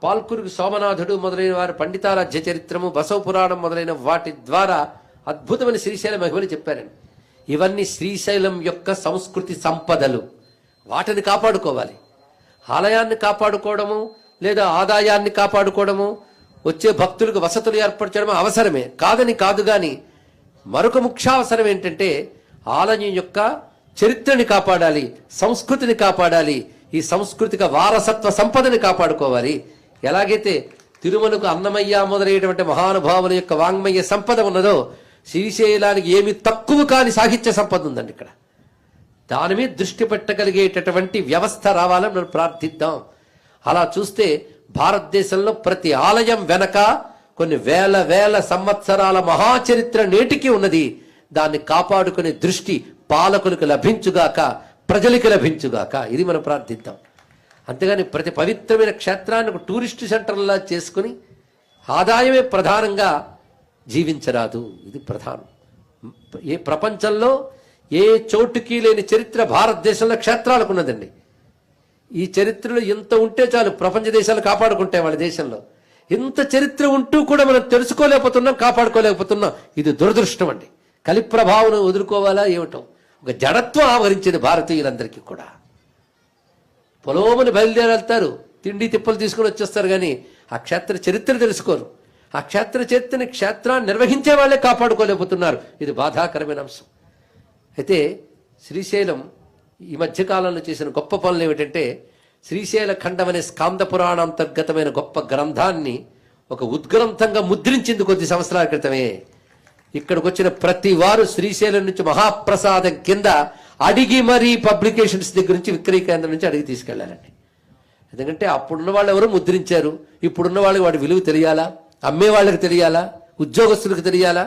పాల్కురికి సోమనాథుడు మొదలైన వారి పండితారాధ్య చరిత్రము, బసవ పురాణం మొదలైన వాటి ద్వారా అద్భుతమైన శ్రీశైల మహిమని చెప్పారండి. ఇవన్నీ శ్రీశైలం యొక్క సంస్కృతి సంపదలు. వాటిని కాపాడుకోవాలి. ఆలయాన్ని కాపాడుకోవడము లేదా ఆదాయాన్ని కాపాడుకోవడము, వచ్చే భక్తులకు వసతులు ఏర్పరచడం అవసరమే, కాదని కాదు. కానీ మరొక ముఖ్య అవసరం ఏంటంటే ఆలయం యొక్క చరిత్రని కాపాడాలి, సంస్కృతిని కాపాడాలి, ఈ సాంస్కృతిక వారసత్వ సంపదని కాపాడుకోవాలి. ఎలాగైతే తిరుమలకు అన్నమయ్య మొదలైనటువంటి మహానుభావుల యొక్క వాంగ్మయ సంపద ఉన్నదో, శ్రీశైలానికి ఏమి తక్కువ కాని సాహిత్య సంపద ఉందండి. ఇక్కడ దాని మీద దృష్టి పెట్టగలిగేటటువంటి వ్యవస్థ రావాలని మనం ప్రార్థిద్దాం. అలా చూస్తే భారతదేశంలో ప్రతి ఆలయం వెనక కొన్ని వేల వేల సంవత్సరాల మహాచరిత్ర నేటికి ఉన్నది. దాన్ని కాపాడుకునే దృష్టి పాలకులకు లభించుగాక, ప్రజలకు లభించుగాక. ఇది మనం ప్రార్థిద్దాం. అంతేగాని ప్రతి పవిత్రమైన క్షేత్రాన్ని ఒక టూరిస్టు సెంటర్లా చేసుకుని ఆదాయమే ప్రధానంగా జీవించరాదు. ఇది ప్రధానం. ఏ ప్రపంచంలో ఏ చోటుకి లేని చరిత్ర భారతదేశంలో క్షేత్రాలకు ఉన్నదండి. ఈ చరిత్రలో ఇంత ఉంటే చాలు, ప్రపంచ దేశాలు కాపాడుకుంటాయి. వాళ్ళ దేశంలో ఇంత చరిత్ర ఉంటూ కూడా మనం తెలుసుకోలేకపోతున్నాం, కాపాడుకోలేకపోతున్నాం. ఇది దురదృష్టం అండి. కలి ప్రభావం వదులుకోవాలా ఏమిటో ఒక జడత్వం ఆవరించింది భారతీయులందరికీ కూడా. పొలోమని బయలుదేరెళ్తారు, తిండి తిప్పలు తీసుకుని వచ్చేస్తారు, కానీ ఆ క్షేత్ర చరిత్ర తెలుసుకోరు. ఆ క్షేత్ర చరిత్రని, క్షేత్రాన్ని నిర్వహించే వాళ్ళే కాపాడుకోలేకపోతున్నారు. ఇది బాధాకరమైన అంశం. అయితే శ్రీశైలం ఈ మధ్యకాలంలో చేసిన గొప్ప పనులు ఏమిటంటే, శ్రీశైల ఖండం అనే స్కాంద పురాణాంతర్గతమైన గొప్ప గ్రంథాన్ని ఒక ఉద్గ్రంథంగా ముద్రించింది కొద్ది సంవత్సరాల క్రితమే. ఇక్కడికి వచ్చిన ప్రతి వారు శ్రీశైలం నుంచి మహాప్రసాదం కింద అడిగి మరీ పబ్లికేషన్స్ దగ్గర నుంచి, విక్రయ కేంద్రం నుంచి అడిగి తీసుకెళ్లాలండి. ఎందుకంటే అప్పుడున్న వాళ్ళు ఎవరు ముద్రించారు, ఇప్పుడున్న వాళ్ళకి వాడి విలువ తెలియాలా, అమ్మే వాళ్ళకి తెలియాలా, ఉద్యోగస్తులకు తెలియాలా,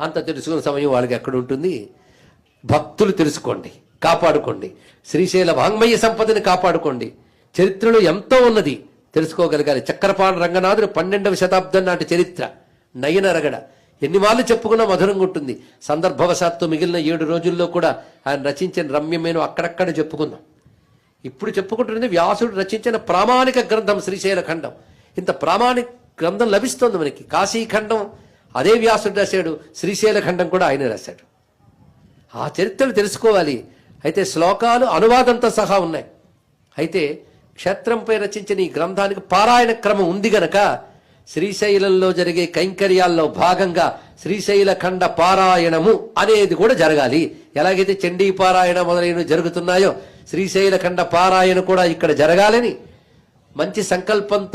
అంత తెలుసుకునే సమయం వాళ్ళకి ఎక్కడ ఉంటుంది. భక్తులు తెలుసుకోండి, కాపాడుకోండి. శ్రీశైల వాంగ్మయ సంపదని కాపాడుకోండి. చరిత్రలో ఎంతో ఉన్నది, తెలుసుకోగలగాలి. చక్రపాణి రంగనాథుడు 12వ శతాబ్దం నాటి చరిత్ర నయనరగడ ఎన్ని వాళ్ళు చెప్పుకున్నా మధురంగా ఉంటుంది. సందర్భవశాత్తు మిగిలిన 7 రోజుల్లో కూడా ఆయన రచించిన రమ్యమైన అక్కడక్కడ చెప్పుకుందాం. ఇప్పుడు చెప్పుకుంటున్నది వ్యాసుడు రచించిన ప్రామాణిక గ్రంథం శ్రీశైల ఖండం. ఇంత ప్రామాణిక గ్రంథం లభిస్తుంది మనకి. కాశీఖండం అదే వ్యాసుడు రాశాడు, శ్రీశైల ఖండం కూడా ఆయనే రాశాడు. ఆ చరిత్రను తెలుసుకోవాలి. అయితే శ్లోకాలు అనువాదంతో సహా ఉన్నాయి. అయితే క్షేత్రంపై రచించిన ఈ గ్రంథానికి పారాయణ క్రమం ఉంది గనక శ్రీశైలంలో జరిగే కైంకర్యాల్లో భాగంగా శ్రీశైల ఖండ పారాయణము అనేది కూడా జరగాలి. ఎలాగైతే చండీ పారాయణ మొదలైనవి జరుగుతున్నాయో శ్రీశైల ఖండ పారాయణ కూడా ఇక్కడ జరగాలని మంచి సంకల్పంతో